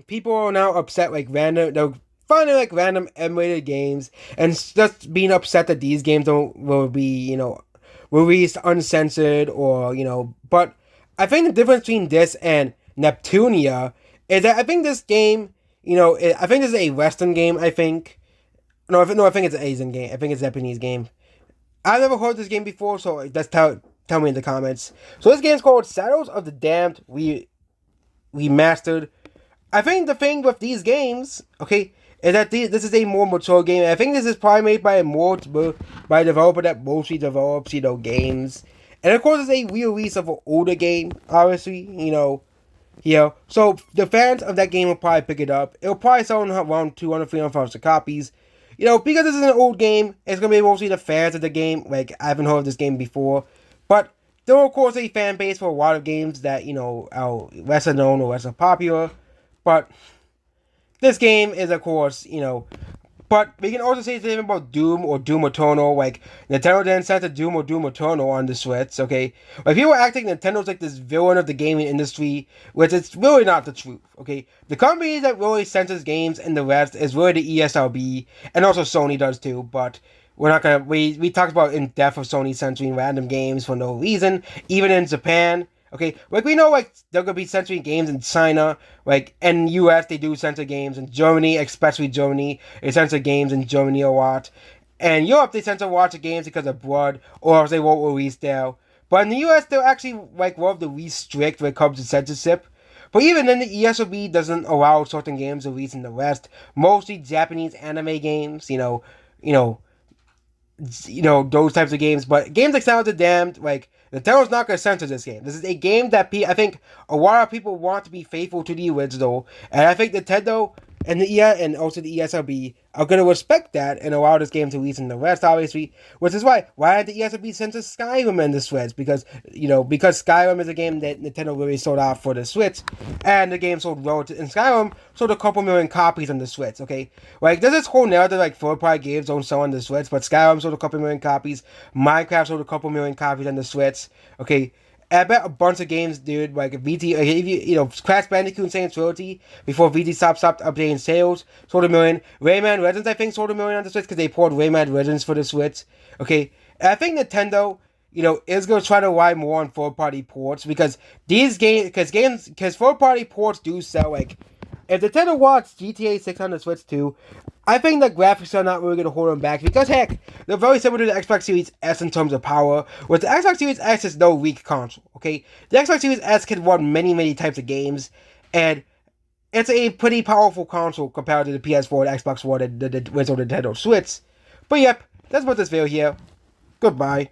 people are now upset like they're finding like random emulated games and just being upset that these games don't will be released uncensored or but I think the difference between this and Neptunia is that I think this game I think this is a Western game. I think no I think it's an Asian game. I think it's a Japanese game. I've never heard this game before, so just tell me in the comments. So this game's called Shadows of the Damned. We mastered. I think the thing with these games, okay, is that this is a more mature game. I think this is probably made by by a developer that mostly develops games, and of course it's a re-release of an older game. Obviously, so the fans of that game will probably pick it up. It'll probably sell in around 200, 300,000 copies. Because this is an old game, it's gonna be mostly the fans of the game. Like I haven't heard of this game before, but there are of course a fan base for a lot of games that are lesser known or lesser popular. But this game is, of course, But we can also say the same about Doom or Doom Eternal. Like, Nintendo didn't censor Doom or Doom Eternal on the Switch, okay? Like, people are acting Nintendo's like this villain of the gaming industry, which is really not the truth, okay? The company that really censors games and the rest is really the ESRB, and also Sony does too, but we're not gonna, we talked about in depth of Sony censoring random games for no reason, even in Japan. Okay, like we know, like they're gonna be censoring games in China, like in U.S. they do censor games. In Germany, especially Germany, they censor games in Germany a lot. And Europe, they censor lots of games because of blood, or else they won't release there. But in the U.S., they're actually like one of the least strict when it comes to censorship. But even then, the ESRB doesn't allow certain games released in the West. Mostly Japanese anime games, those types of games. But games like Sound of the Damned, like Nintendo's not going to censor this game. This is a game that I think a lot of people want to be faithful to the original, and I think Nintendo and and also the ESRB are going to respect that and allow this game to release in the West, obviously. Which is why did the ESRB censor Skyrim in the Switch? Because Skyrim is a game that Nintendo really sold out for the Switch, and the game sold relative, and Skyrim sold a couple million copies on the Switch. Okay, like there's this whole narrative like third-party games don't sell on the Switch, but Skyrim sold a couple million copies. Minecraft sold a couple million copies on the Switch. Okay. I bet a bunch of games, dude, like VT, if Crash Bandicoot and Saints Trilogy, before VT stopped updating sales, sold a million. Rayman Legends, I think, sold a million on the Switch because they poured Rayman Legends for the Switch. Okay, and I think Nintendo, is going to try to rely more on third-party ports because because third-party ports do sell, like, if Nintendo wants GTA 6 on the Switch too, I think the graphics are not really going to hold them back because, heck, they're very similar to the Xbox Series S in terms of power, whereas the Xbox Series X is no weak console, okay? The Xbox Series S can run many, many types of games, and it's a pretty powerful console compared to the PS4 and Xbox One and the Nintendo Switch. But yep, that's about this video here. Goodbye.